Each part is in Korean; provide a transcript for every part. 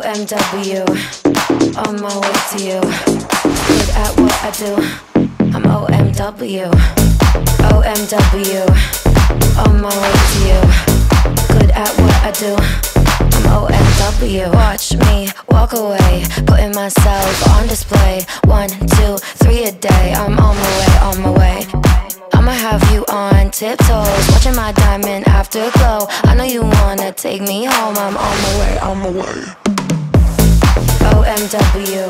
OMW, on my way to you. Good at what I do, I'm OMW. OMW, on my way to you. Good at what I do, I'm OMW. Watch me walk away, putting myself on display. 1, 2, 3 a day, I'm on my way, on my way. I'ma have you on tiptoes, watching my diamond afterglow. I know you wanna take me home, I'm on my way, on my way. OMW.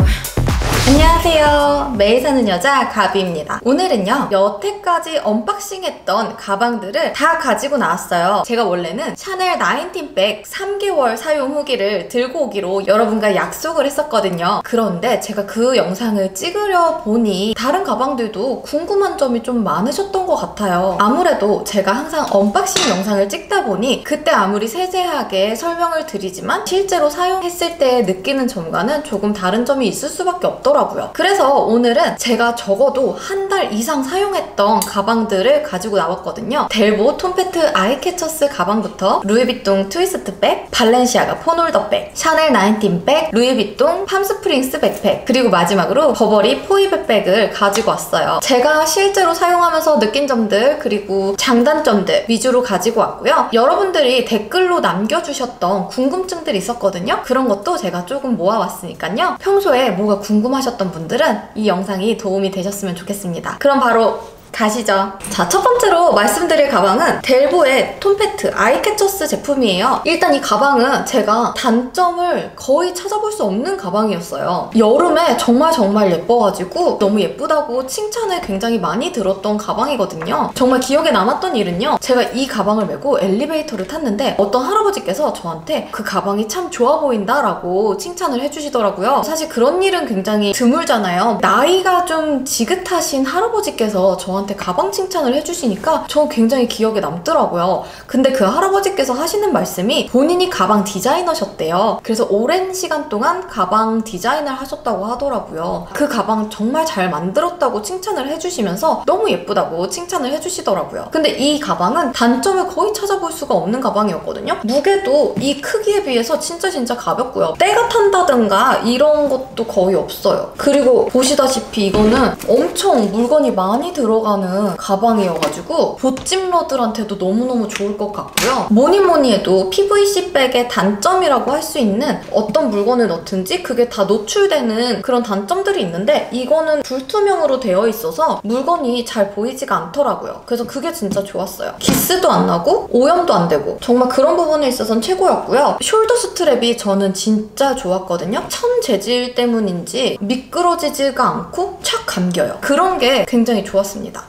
안녕하세요. 매일 사는 여자 가비입니다. 오늘은요, 여태까지 언박싱했던 가방들을 다 가지고 나왔어요. 제가 원래는 샤넬 19백 3개월 사용 후기를 들고 오기로 여러분과 약속을 했었거든요. 그런데 제가 그 영상을 찍으려 보니 다른 가방들도 궁금한 점이 좀 많으셨던 것 같아요. 아무래도 제가 항상 언박싱 영상을 찍다 보니 그때 아무리 세세하게 설명을 드리지만 실제로 사용했을 때 느끼는 점과는 조금 다른 점이 있을 수밖에 없더라고요. 그래서 오늘은 제가 적어도 한 달 이상 사용했던 가방들을 가지고 나왔거든요. 델보 톰페트 아이캐쳐스 가방부터 루이비통 트위스트 백, 발렌시아가 폰홀더 백, 샤넬 19 백, 루이비통 팜스프링스 백팩, 그리고 마지막으로 버버리 포이백 백을 가지고 왔어요. 제가 실제로 사용하면서 느낀 점들 그리고 장단점들 위주로 가지고 왔고요. 여러분들이 댓글로 남겨주셨던 궁금증들이 있었거든요. 그런 것도 제가 조금 모아왔으니까요. 평소에 뭐가 궁금하셨던 분들은 이 영상이 도움이 되셨으면 좋겠습니다. 그럼 바로 가시죠. 자, 첫 번째로 말씀드릴 가방은 델보의 톰페트 아이캐쳐스 제품이에요. 일단 이 가방은 제가 단점을 거의 찾아볼 수 없는 가방이었어요. 여름에 정말 예뻐가지고 너무 예쁘다고 칭찬을 굉장히 많이 들었던 가방이거든요. 정말 기억에 남았던 일은요, 제가 이 가방을 메고 엘리베이터를 탔는데 어떤 할아버지께서 저한테 그 가방이 참 좋아 보인다 라고 칭찬을 해주시더라고요. 사실 그런 일은 굉장히 드물잖아요. 나이가 좀 지긋하신 할아버지께서 저한테 가방 칭찬을 해주시니까 저 굉장히 기억에 남더라고요. 근데 그 할아버지께서 하시는 말씀이 본인이 가방 디자이너셨대요. 그래서 오랜 시간 동안 가방 디자인을 하셨다고 하더라고요. 그 가방 정말 잘 만들었다고 칭찬을 해주시면서 너무 예쁘다고 칭찬을 해주시더라고요. 근데 이 가방은 단점을 거의 찾아볼 수가 없는 가방이었거든요. 무게도 이 크기에 비해서 진짜 가볍고요. 때가 탄다든가 이런 것도 거의 없어요. 그리고 보시다시피 이거는 엄청 물건이 많이 들어가는 가방이어가지고 보찜러들한테도 너무너무 좋을 것 같고요. 뭐니 해도 PVC 백의 단점이라고 할 수 있는 어떤 물건을 넣든지 그게 다 노출되는 그런 단점들이 있는데 이거는 불투명으로 되어 있어서 물건이 잘 보이지가 않더라고요. 그래서 그게 진짜 좋았어요. 기스도 안 나고 오염도 안 되고 정말 그런 부분에 있어서는 최고였고요. 숄더 스트랩이 저는 진짜 좋았거든요. 천 재질 때문인지 미끄러지지가 않고 착 감겨요. 그런 게 굉장히 좋았습니다.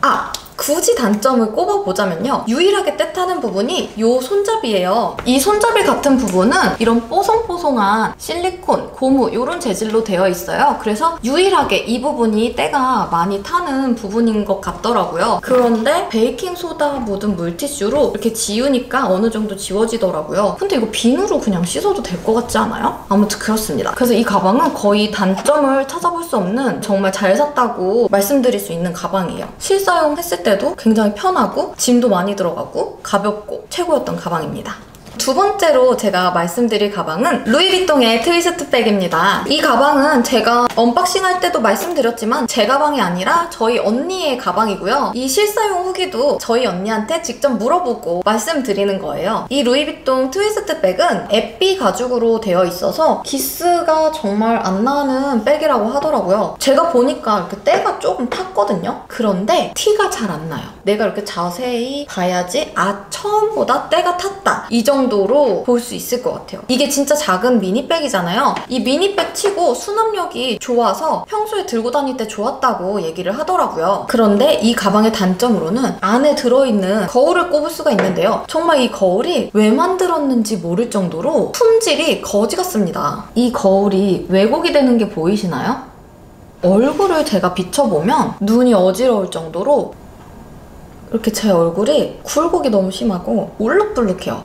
굳이 단점을 꼽아보자면요, 유일하게 떼타는 부분이 이 손잡이에요. 이 손잡이 같은 부분은 이런 뽀송뽀송한 실리콘, 고무 이런 재질로 되어 있어요. 그래서 유일하게 이 부분이 때가 많이 타는 부분인 것 같더라고요. 그런데 베이킹소다 묻은 물티슈로 이렇게 지우니까 어느 정도 지워지더라고요. 근데 이거 비누로 그냥 씻어도 될 것 같지 않아요? 아무튼 그렇습니다. 그래서 이 가방은 거의 단점을 찾아볼 수 없는 정말 잘 샀다고 말씀드릴 수 있는 가방이에요. 실사용했을 때도 굉장히 편하고 짐도 많이 들어가고 가볍고 최고였던 가방입니다. 두 번째로 제가 말씀드릴 가방은 루이비통의 트위스트 백입니다. 이 가방은 제가 언박싱할 때도 말씀드렸지만 제 가방이 아니라 저희 언니의 가방이고요. 이 실사용 후기도 저희 언니한테 직접 물어보고 말씀드리는 거예요. 이 루이비통 트위스트 백은 에삐 가죽으로 되어 있어서 기스가 정말 안 나는 백이라고 하더라고요. 제가 보니까 이렇게 때가 조금 탔거든요. 그런데 티가 잘 안 나요. 내가 이렇게 자세히 봐야지 처음보다 때가 탔다, 이 정도로 볼 수 있을 것 같아요. 이게 진짜 작은 미니백이잖아요. 이 미니백 치고 수납력이 좋아서 평소에 들고 다닐 때 좋았다고 얘기를 하더라고요. 그런데 이 가방의 단점으로는 안에 들어있는 거울을 꼽을 수가 있는데요. 정말 이 거울이 왜 만들었는지 모를 정도로 품질이 거지 같습니다. 이 거울이 왜곡이 되는 게 보이시나요? 얼굴을 제가 비춰보면 눈이 어지러울 정도로 이렇게 제 얼굴이 굴곡이 너무 심하고 울룩불룩해요.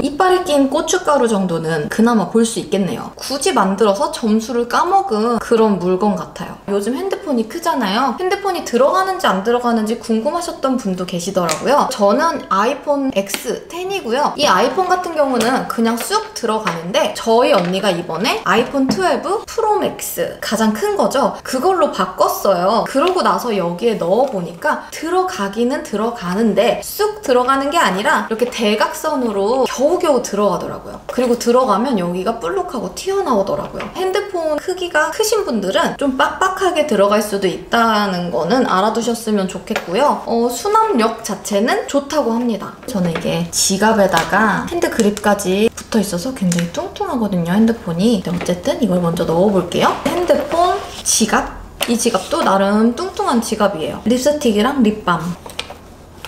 이빨에 낀 고춧가루 정도는 그나마 볼 수 있겠네요. 굳이 만들어서 점수를 까먹은 그런 물건 같아요. 요즘 핸드폰이 크잖아요. 핸드폰이 들어가는지 안 들어가는지 궁금하셨던 분도 계시더라고요. 저는 아이폰 X10이고요. 이 아이폰 같은 경우는 그냥 쑥 들어가는데 저희 언니가 이번에 아이폰 12 프로 맥스 가장 큰 거죠. 그걸로 바꿨어요. 그러고 나서 여기에 넣어보니까 들어가기는 들어가는데 쑥 들어가는 게 아니라 이렇게 대각선으로 겨우겨우 들어가더라고요. 그리고 들어가면 여기가 볼록하고 튀어나오더라고요. 핸드폰 크기가 크신 분들은 좀 빡빡하게 들어갈 수도 있다는 거는 알아두셨으면 좋겠고요. 수납력 자체는 좋다고 합니다. 저는 이게 지갑에다가 핸드 그립까지 붙어 있어서 굉장히 뚱뚱하거든요, 핸드폰이. 근데 어쨌든 이걸 먼저 넣어볼게요. 핸드폰, 지갑. 이 지갑도 나름 뚱뚱한 지갑이에요. 립스틱이랑 립밤.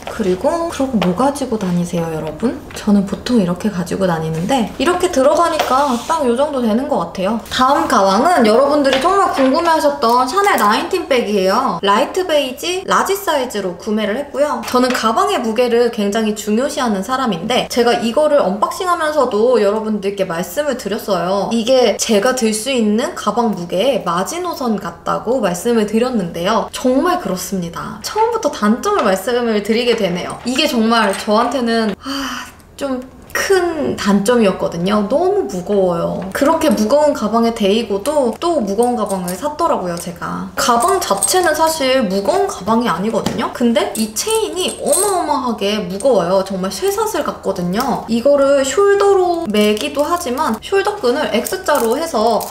그리고 뭐 가지고 다니세요, 여러분? 저는 보통 이렇게 가지고 다니는데 이렇게 들어가니까 딱 이 정도 되는 것 같아요. 다음 가방은 여러분들이 정말 궁금해하셨던 샤넬 19 백이에요. 라이트 베이지 라지 사이즈로 구매를 했고요. 저는 가방의 무게를 굉장히 중요시하는 사람인데 제가 이거를 언박싱하면서도 여러분들께 말씀을 드렸어요. 이게 제가 들 수 있는 가방 무게의 마지노선 같다고 말씀을 드렸는데요. 정말 그렇습니다. 처음부터 단점을 말씀을 드리게 되네요. 이게 정말 저한테는 좀 큰 단점이었거든요. 너무 무거워요. 그렇게 무거운 가방에 데이고도 또 무거운 가방을 샀더라고요, 제가. 가방 자체는 사실 무거운 가방이 아니거든요. 근데 이 체인이 어마어마하게 무거워요. 정말 쇠사슬 같거든요. 이거를 숄더로 매기도 하지만 숄더끈을 X자로 해서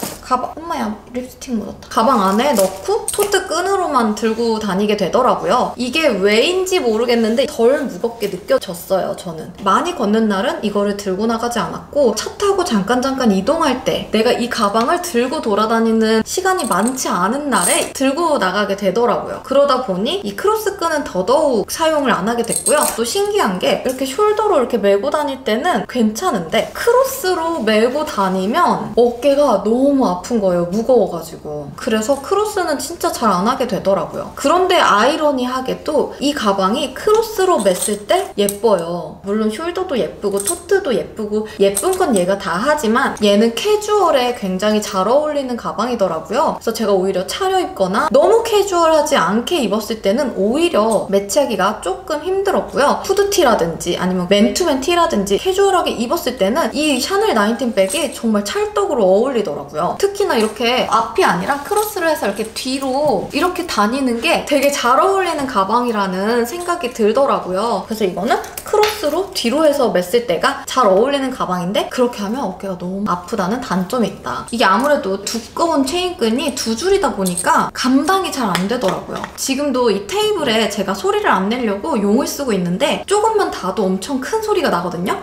엄마야, 립스틱 묻었다. 가방 안에 넣고 토트 끈으로만 들고 다니게 되더라고요. 이게 왜인지 모르겠는데 덜 무겁게 느껴졌어요, 저는. 많이 걷는 날은 이거를 들고 나가지 않았고 차 타고 잠깐 이동할 때 내가 이 가방을 들고 돌아다니는 시간이 많지 않은 날에 들고 나가게 되더라고요. 그러다 보니 이 크로스 끈은 더더욱 사용을 안 하게 됐고요. 또 신기한 게 이렇게 숄더로 이렇게 메고 다닐 때는 괜찮은데 크로스로 메고 다니면 어깨가 너무 아픈 거예요. 무거워가지고. 그래서 크로스는 진짜 잘 안 하게 되더라고요. 그런데 아이러니하게도 이 가방이 크로스로 맸을 때 예뻐요. 물론 숄더도 예쁘고 토트도 예쁘고 예쁜 건 얘가 다 하지만 얘는 캐주얼에 굉장히 잘 어울리는 가방이더라고요. 그래서 제가 오히려 차려입거나 너무 캐주얼하지 않게 입었을 때는 오히려 매치하기가 조금 힘들었고요. 후드티라든지 아니면 맨투맨 티라든지 캐주얼하게 입었을 때는 이 샤넬 19 백이 정말 찰떡으로 어울리더라고요. 특히나 이렇게 앞이 아니라 크로스를 해서 이렇게 뒤로 이렇게 다니는 게 되게 잘 어울리는 가방이라는 생각이 들더라고요. 그래서 이거는 크로스로 뒤로 해서 맸을 때가 잘 어울리는 가방인데 그렇게 하면 어깨가 너무 아프다는 단점이 있다. 이게 아무래도 두꺼운 체인끈이 두 줄이다 보니까 감당이 잘 안 되더라고요. 지금도 이 테이블에 제가 소리를 안 내려고 용을 쓰고 있는데 조금만 닿아도 엄청 큰 소리가 나거든요.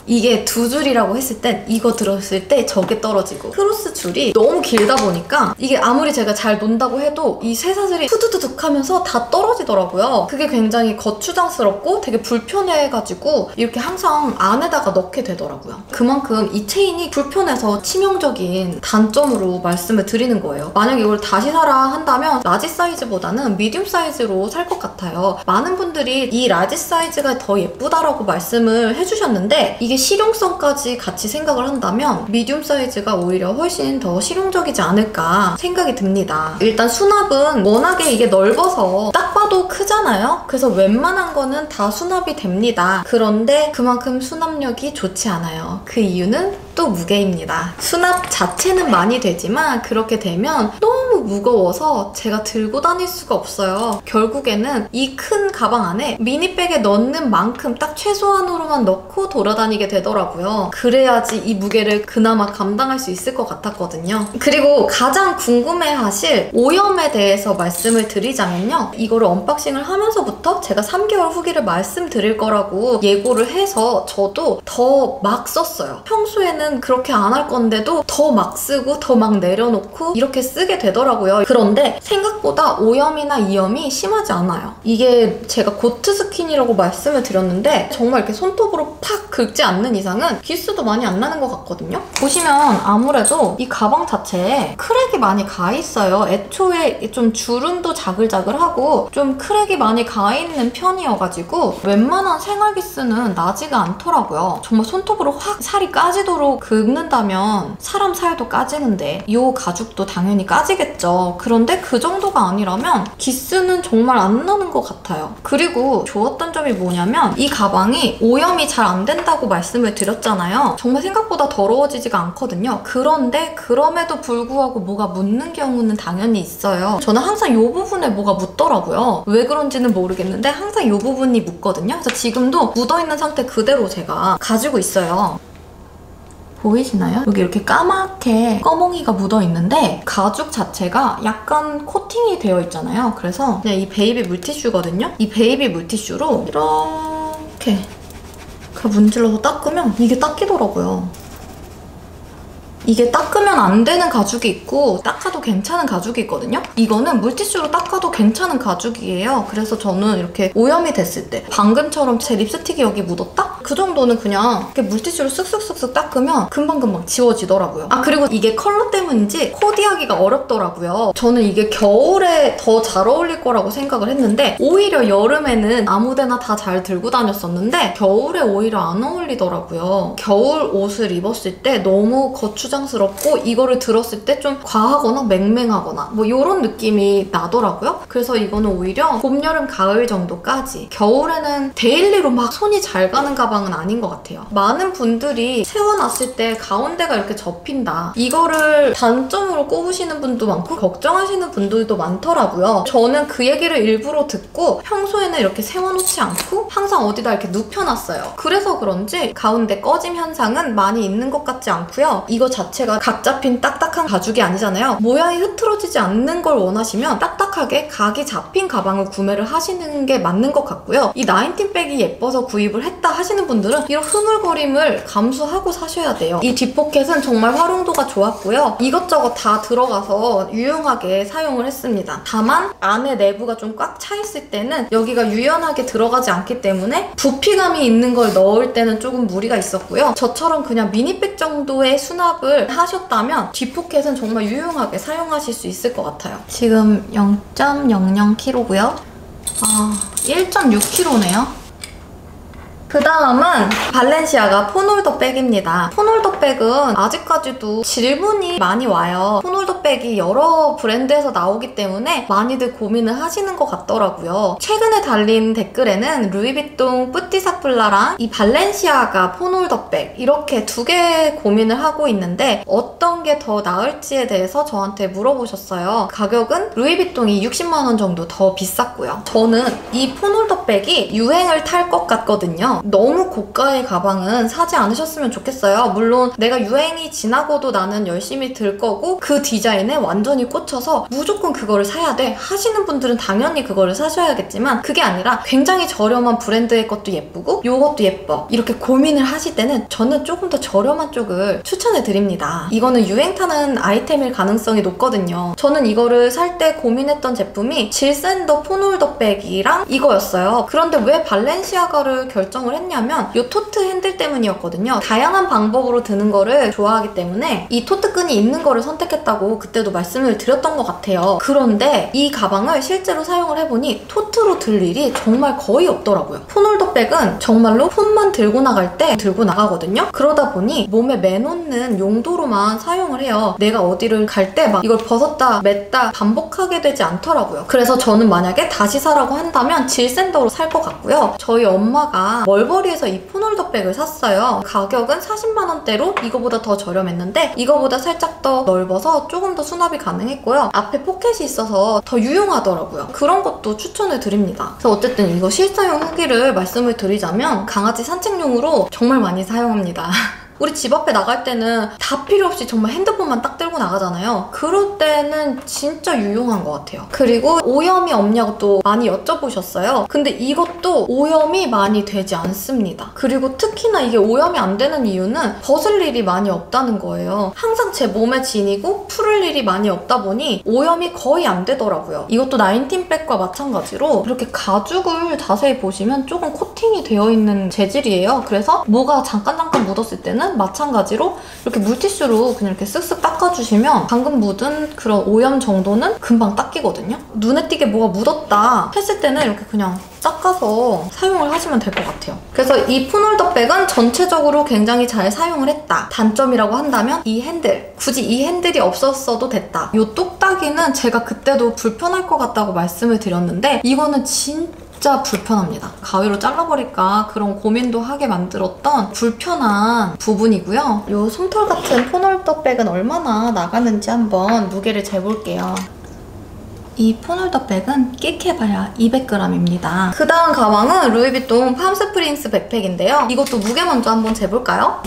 이게 두 줄이라고 했을 땐 이거 들었을 때 저게 떨어지고 크로스 줄이 너무 길다 보니까 이게 아무리 제가 잘 논다고 해도 이 쇠사슬이 후두두둑 하면서 다 떨어지더라고요. 그게 굉장히 거추장스럽고 되게 불편해가지고 이렇게 항상 안에다가 넣게 되더라고요. 그만큼 이 체인이 불편해서 치명적인 단점으로 말씀을 드리는 거예요. 만약 이걸 다시 사라 한다면 라지 사이즈보다는 미디움 사이즈로 살 것 같아요. 많은 분들이 이 라지 사이즈가 더 예쁘다라고 말씀을 해주셨는데 이게 실용성까지 같이 생각을 한다면 미디움 사이즈가 오히려 훨씬 더 실용적이지 않을까 생각이 듭니다. 일단 수납은 워낙에 이게 넓어서 딱 봐도 크잖아요. 그래서 웬만한 거는 다 수납이 됩니다. 그런데 그만큼 수납력이 좋지 않아요. 그 이유는 또 무게입니다. 수납 자체는 많이 되지만 그렇게 되면 너무 무거워서 제가 들고 다닐 수가 없어요. 결국에는 이 큰 가방 안에 미니백에 넣는 만큼 딱 최소한으로만 넣고 돌아다니게 되더라고요. 그래야지 이 무게를 그나마 감당할 수 있을 것 같았거든요. 그리고 가장 궁금해하실 오염에 대해서 말씀을 드리자면요. 이거를 언박싱을 하면서부터 제가 3개월 후기를 말씀드릴 거라고 예고를 해서 저도 더 막 썼어요. 평소에는 그렇게 안 할 건데도 더 막 쓰고 더 막 내려놓고 이렇게 쓰게 되더라고요. 그런데 생각보다 오염이나 이염이 심하지 않아요. 이게 제가 고트 스킨이라고 말씀을 드렸는데 정말 이렇게 손톱으로 팍 긁지 않는 않는 이상은 기스도 많이 안 나는 것 같거든요. 보시면 아무래도 이 가방 자체에 크랙이 많이 가 있어요. 애초에 좀 주름도 자글자글하고 좀 크랙이 많이 가 있는 편이어가지고 웬만한 생활 기스는 나지가 않더라고요. 정말 손톱으로 확 살이 까지도록 긁는다면 사람 살도 까지는데 이 가죽도 당연히 까지겠죠. 그런데 그 정도가 아니라면 기스는 정말 안 나는 것 같아요. 그리고 좋았던 점이 뭐냐면 이 가방이 오염이 잘 안 된다고 말씀을 드렸잖아요. 정말 생각보다 더러워지지가 않거든요. 그런데 그럼에도 불구하고 뭐가 묻는 경우는 당연히 있어요. 저는 항상 이 부분에 뭐가 묻더라고요. 왜 그런지는 모르겠는데 항상 이 부분이 묻거든요. 그래서 지금도 묻어있는 상태 그대로 제가 가지고 있어요. 보이시나요? 여기 이렇게 까맣게 검은이가 묻어있는데 가죽 자체가 약간 코팅이 되어 있잖아요. 그래서 그냥 이 베이비 물티슈거든요. 이 베이비 물티슈로 이렇게 문질러서 닦으면 이게 닦이더라고요. 이게 닦으면 안 되는 가죽이 있고 닦아도 괜찮은 가죽이 있거든요. 이거는 물티슈로 닦아도 괜찮은 가죽이에요. 그래서 저는 이렇게 오염이 됐을 때 방금처럼 제 립스틱이 여기 묻었다? 그 정도는 그냥 이렇게 물티슈로 쓱쓱쓱쓱 닦으면 금방금방 지워지더라고요. 아 그리고 이게 컬러 때문인지 코디하기가 어렵더라고요. 저는 이게 겨울에 더 잘 어울릴 거라고 생각을 했는데 오히려 여름에는 아무데나 다 잘 들고 다녔었는데 겨울에 오히려 안 어울리더라고요. 겨울 옷을 입었을 때 너무 거추장스럽고 이거를 들었을 때 좀 과하거나 맹맹하거나 뭐 이런 느낌이 나더라고요. 그래서 이거는 오히려 봄, 여름, 가을 정도까지 겨울에는 데일리로 막 손이 잘 가는 가방은 아닌 것 같아요. 많은 분들이 세워놨을 때 가운데가 이렇게 접힌다. 이거를 단점으로 꼽으시는 분도 많고 걱정하시는 분들도 많더라고요. 저는 그 얘기를 일부러 듣고 평소에는 이렇게 세워놓지 않고 항상 어디다 이렇게 눕혀놨어요. 그래서 그런지 가운데 꺼짐 현상은 많이 있는 것 같지 않고요. 이거 자체가 각 잡힌 딱딱한 가죽이 아니잖아요. 모양이 흐트러지지 않는 걸 원하시면 딱딱하게 각이 잡힌 가방을 구매를 하시는 게 맞는 것 같고요. 이 나인틴백이 예뻐서 구입을 했다 하시는 분들은 이런 흐물거림을 감수하고 사셔야 돼요. 이 뒷포켓은 정말 활용도가 좋았고요. 이것저것 다 들어가서 유용하게 사용을 했습니다. 다만 안에 내부가 좀 꽉 차 있을 때는 여기가 유연하게 들어가지 않기 때문에 부피감이 있는 걸 넣을 때는 조금 무리가 있었고요. 저처럼 그냥 미니백 정도의 수납을 하셨다면 뒷포켓은 정말 유용하게 사용하실 수 있을 것 같아요. 지금 0.00kg고요. 1.6kg네요. 그 다음은 발렌시아가 폰홀더 백입니다. 폰홀더 백은 아직까지도 질문이 많이 와요. 폰홀더 백이 여러 브랜드에서 나오기 때문에 많이들 고민을 하시는 것 같더라고요. 최근에 달린 댓글에는 루이비통 뿌띠사플라랑 이 발렌시아가 폰홀더 백 이렇게 두 개 고민을 하고 있는데 어떤 게 더 나을지에 대해서 저한테 물어보셨어요. 가격은 루이비통이 60만 원 정도 더 비쌌고요. 저는 이 폰홀더 백이 유행을 탈 것 같거든요. 너무 고가의 가방은 사지 않으셨으면 좋겠어요. 물론 내가 유행이 지나고도 나는 열심히 들 거고 그 디자인에 완전히 꽂혀서 무조건 그거를 사야 돼 하시는 분들은 당연히 그거를 사셔야겠지만 그게 아니라 굉장히 저렴한 브랜드의 것도 예쁘고 요것도 예뻐 이렇게 고민을 하실 때는 저는 조금 더 저렴한 쪽을 추천해 드립니다. 이거는 유행 타는 아이템일 가능성이 높거든요. 저는 이거를 살 때 고민했던 제품이 질샌더 폰홀더 백이랑 이거였어요. 그런데 왜 발렌시아가를 결정을 했냐면 이 토트 핸들 때문이었거든요. 다양한 방법으로 드는 거를 좋아하기 때문에 이 토트끈이 있는 거를 선택했다고 그때도 말씀을 드렸던 것 같아요. 그런데 이 가방을 실제로 사용을 해보니 토트로 들 일이 정말 거의 없더라고요. 폰홀더 백은 정말로 폰만 들고 나갈 때 들고 나가거든요. 그러다 보니 몸에 매놓는 용도로만 사용을 해요. 내가 어디를 갈 때 막 이걸 벗었다 맸다 반복하게 되지 않더라고요. 그래서 저는 만약에 다시 사라고 한다면 질샌더로 살 것 같고요. 저희 엄마가 멀버리에서 이 폰홀더 백을 샀어요. 가격은 40만 원대로 이거보다 더 저렴했는데 이거보다 살짝 더 넓어서 조금 더 수납이 가능했고요. 앞에 포켓이 있어서 더 유용하더라고요. 그런 것도 추천을 드립니다. 그래서 어쨌든 이거 실사용 후기를 말씀을 드리자면 강아지 산책용으로 정말 많이 사용합니다. 우리 집 앞에 나갈 때는 다 필요 없이 정말 핸드폰만 딱 들고 나가잖아요. 그럴 때는 진짜 유용한 것 같아요. 그리고 오염이 없냐고 또 많이 여쭤보셨어요. 근데 이것도 오염이 많이 되지 않습니다. 그리고 특히나 이게 오염이 안 되는 이유는 벗을 일이 많이 없다는 거예요. 항상 제 몸에 지니고 풀을 일이 많이 없다 보니 오염이 거의 안 되더라고요. 이것도 나인틴백과 마찬가지로 이렇게 가죽을 자세히 보시면 조금 코팅이 되어 있는 재질이에요. 그래서 뭐가 잠깐 묻었을 때는 마찬가지로 이렇게 물티슈로 그냥 이렇게 쓱쓱 닦아주시면 방금 묻은 그런 오염 정도는 금방 닦이거든요. 눈에 띄게 뭐가 묻었다 했을 때는 이렇게 그냥 닦아서 사용을 하시면 될 것 같아요. 그래서 이 폰홀더백은 전체적으로 굉장히 잘 사용을 했다. 단점이라고 한다면 이 핸들. 굳이 이 핸들이 없었어도 됐다. 이 똑딱이는 제가 그때도 불편할 것 같다고 말씀을 드렸는데 이거는 진짜 불편합니다. 가위로 잘라버릴까 그런 고민도 하게 만들었던 불편한 부분이고요. 이 솜털 같은 폰홀더백은 얼마나 나가는지 한번 무게를 재볼게요. 이 폰홀더백은 끽해봐야 200g입니다. 그 다음 가방은 루이비통 팜스프링스 백팩인데요. 이것도 무게 먼저 한번 재볼까요?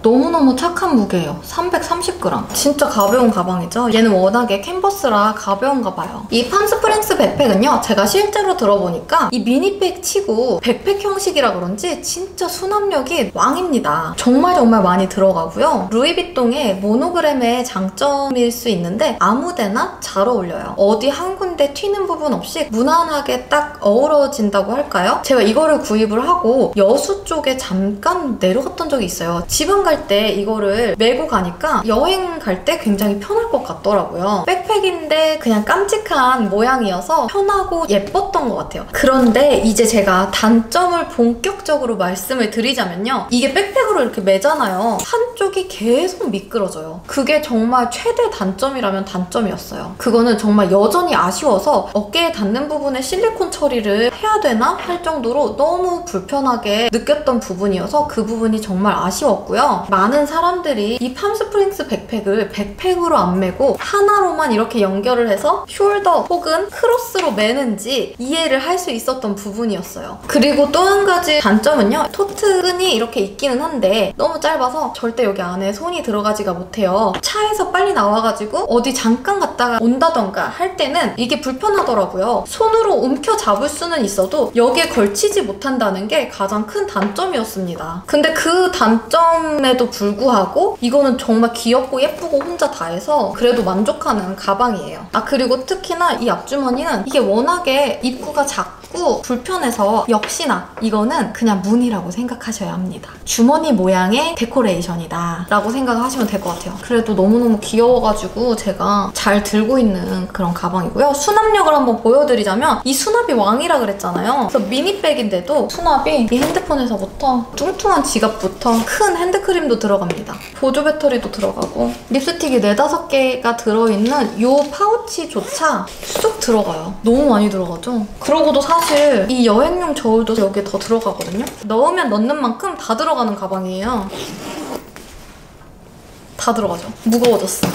너무너무 착한 무게예요. 330g. 진짜 가벼운 가방이죠. 얘는 워낙에 캔버스라 가벼운가 봐요. 이 팜스프링스 백팩은요. 제가 실제로 들어보니까 이 미니백 치고 백팩 형식이라 그런지 진짜 수납력이 왕입니다. 정말 많이 들어가고요. 루이비통의 모노그램의 장점일 수 있는데 아무데나 잘 어울려요. 어디 한 군데 튀는 부분 없이 무난하게 딱 어우러진다고 할까요? 제가 이거를 구입을 하고 여수 쪽에 잠깐 내려갔던 적이 있어요. 지방 갈 때 이거를 메고 가니까 여행 갈 때 굉장히 편할 것 같더라고요. 백팩인데 그냥 깜찍한 모양이어서 편하고 예뻤던 것 같아요. 그런데 이제 제가 단점을 본격적으로 말씀을 드리자면요. 이게 백팩으로 이렇게 매잖아요. 한쪽이 계속 미끄러져요. 그게 정말 최대 단점이라면 단점이었어요. 그거는 정말 여전히 아쉬워서 어깨에 닿는 부분에 실리콘 처리를 해야 되나 할 정도로 너무 불편하게 느꼈던 부분이어서 그 부분이 정말 아쉬웠고요. 많은 사람들이 이 팜스프링스 백팩을 백팩으로 안 매고 하나로만 이렇게 연결을 해서 숄더 혹은 크로스로 매는지 이해를 할 수 있었던 부분이었어요. 그리고 또 한 가지 단점은요. 토트 끈이 이렇게 있기는 한데 너무 짧아서 절대 여기 안에 손이 들어가지가 못해요. 차에서 빨리 나와가지고 어디 잠깐 갔다가 온다던가 할 때는 이게 불편하더라고요. 손으로 움켜 잡을 수는 있어도 여기에 걸치지 못한다는 게 가장 큰 단점이었습니다. 근데 그 단점에도 불구하고 이거는 정말 귀엽고 예쁘고 혼자 다 해서 그래도 만족하는 가방이에요. 그리고 특히나 이 앞주머니는 이게 워낙에 입구가 작고 불편해서 역시나 이거는 그냥 무늬라고 생각하셔야 합니다. 주머니 모양의 데코레이션이다 라고 생각하시면 될 것 같아요. 그래도 너무너무 귀여워가지고 제가 잘 들고 있는 그런 가방이고요. 수납력을 한번 보여드리자면 이 수납이 왕이라 그랬잖아요. 그래서 미니백인데도 수납이 이 핸드폰에서부터 뚱뚱한 지갑부터 큰 핸드크림도 들어갑니다. 보조 배터리도 들어가고 립스틱이 4-5개가 들어있는 이 파우치조차 쑥 들어가요. 너무 많이 들어가죠? 그러고도 사실 이 여행용 저울도 여기에 더 들어가거든요? 넣으면 넣는 만큼 다 들어가는 가방이에요. 다 들어가죠? 무거워졌어.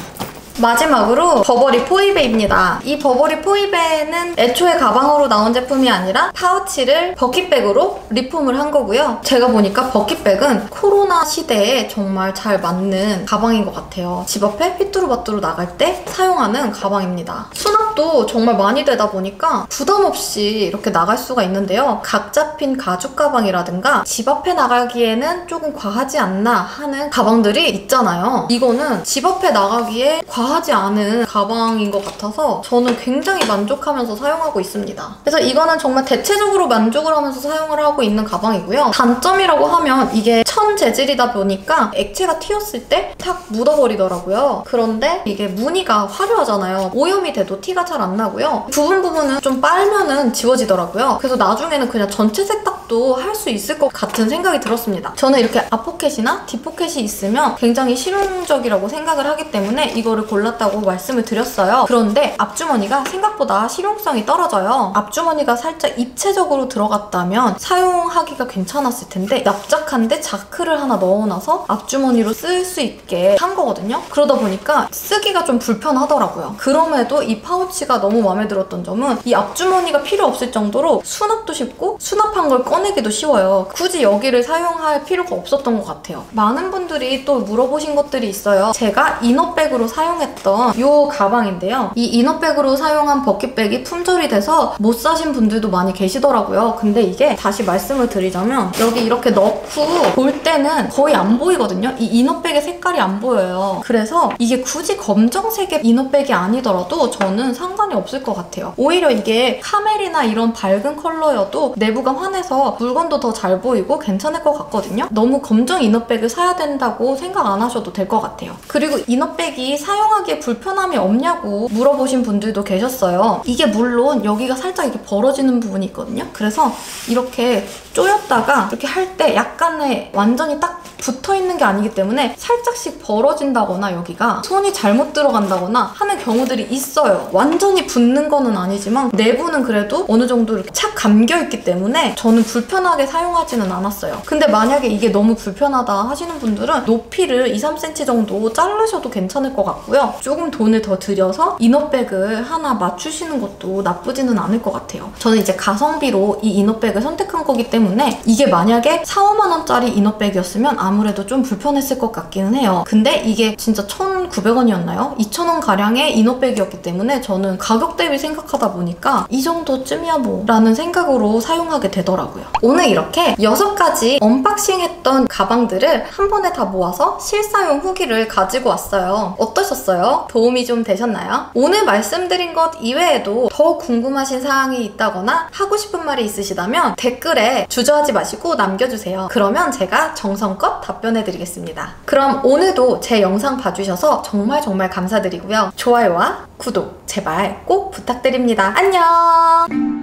마지막으로 버버리 포이베입니다. 이 버버리 포이베는 애초에 가방으로 나온 제품이 아니라 파우치를 버킷백으로 리폼을 한 거고요. 제가 보니까 버킷백은 코로나 시대에 정말 잘 맞는 가방인 것 같아요. 집 앞에 휘뚜루마뚜루 나갈 때 사용하는 가방입니다. 수납도 정말 많이 되다 보니까 부담 없이 이렇게 나갈 수가 있는데요. 각 잡힌 가죽 가방이라든가 집 앞에 나가기에는 조금 과하지 않나 하는 가방들이 있잖아요. 이거는 집 앞에 나가기에 과하지 않은 가방인 것 같아서 저는 굉장히 만족하면서 사용하고 있습니다. 그래서 이거는 정말 대체적으로 만족을 하면서 사용을 하고 있는 가방이고요. 단점이라고 하면 이게 천 재질이다 보니까 액체가 튀었을 때 탁 묻어버리더라고요. 그런데 이게 무늬가 화려하잖아요. 오염이 돼도 티가 잘 안 나고요. 부분은 좀 빨면은 지워지더라고요. 그래서 나중에는 그냥 전체 세탁도 할 수 있을 것 같은 생각이 들었습니다. 저는 이렇게 앞포켓이나 뒷포켓이 있으면 굉장히 실용적이라고 생각을 하기 때문에 이거를 골랐다고 말씀을 드렸어요. 그런데 앞주머니가 생각보다 실용성이 떨어져요. 앞주머니가 살짝 입체적으로 들어갔다면 사용하기가 괜찮았을 텐데 납작한데 자크를 하나 넣어놔서 앞주머니로 쓸 수 있게 한 거거든요. 그러다 보니까 쓰기가 좀 불편하더라고요. 그럼에도 이 파우치가 너무 마음에 들었던 점은 이 앞주머니가 필요 없을 정도로 수납도 쉽고 수납한 걸 꺼내 꺼내기도 쉬워요. 굳이 여기를 사용할 필요가 없었던 것 같아요. 많은 분들이 또 물어보신 것들이 있어요. 제가 이너백으로 사용했던 이 가방인데요. 이 이너백으로 사용한 버킷백이 품절이 돼서 못 사신 분들도 많이 계시더라고요. 근데 이게 다시 말씀을 드리자면 여기 이렇게 넣고 볼 때는 거의 안 보이거든요. 이 이너백의 색깔이 안 보여요. 그래서 이게 굳이 검정색의 이너백이 아니더라도 저는 상관이 없을 것 같아요. 오히려 이게 카멜이나 이런 밝은 컬러여도 내부가 환해서 물건도 더 잘 보이고 괜찮을 것 같거든요. 너무 검정 이너백을 사야 된다고 생각 안 하셔도 될 것 같아요. 그리고 이너백이 사용하기에 불편함이 없냐고 물어보신 분들도 계셨어요. 이게 물론 여기가 살짝 이렇게 벌어지는 부분이 있거든요. 그래서 이렇게 조였다가 이렇게 할 때 약간의 완전히 딱 붙어있는 게 아니기 때문에 살짝씩 벌어진다거나 여기가 손이 잘못 들어간다거나 하는 경우들이 있어요. 완전히 붙는 거는 아니지만 내부는 그래도 어느 정도 이렇게 착 감겨있기 때문에 저는 불편하게 사용하지는 않았어요. 근데 만약에 이게 너무 불편하다 하시는 분들은 높이를 2-3cm 정도 자르셔도 괜찮을 것 같고요. 조금 돈을 더 들여서 이너백을 하나 맞추시는 것도 나쁘지는 않을 것 같아요. 저는 이제 가성비로 이 이너백을 선택한 거기 때문에 이게 만약에 4-5만 원짜리 이너백이었으면 아무래도 좀 불편했을 것 같기는 해요. 근데 이게 진짜 1,900원이었나요? 2,000원 가량의 이너백이었기 때문에 저는 가격 대비 생각하다 보니까 이 정도쯤이야 뭐 라는 생각으로 사용하게 되더라고요. 오늘 이렇게 6가지 언박싱했던 가방들을 한 번에 다 모아서 실사용 후기를 가지고 왔어요. 어떠셨어요? 도움이 좀 되셨나요? 오늘 말씀드린 것 이외에도 더 궁금하신 사항이 있다거나 하고 싶은 말이 있으시다면 댓글에 주저하지 마시고 남겨주세요. 그러면 제가 정성껏 답변해드리겠습니다. 그럼 오늘도 제 영상 봐주셔서 정말 감사드리고요. 좋아요와 구독 제발 꼭 부탁드립니다. 안녕!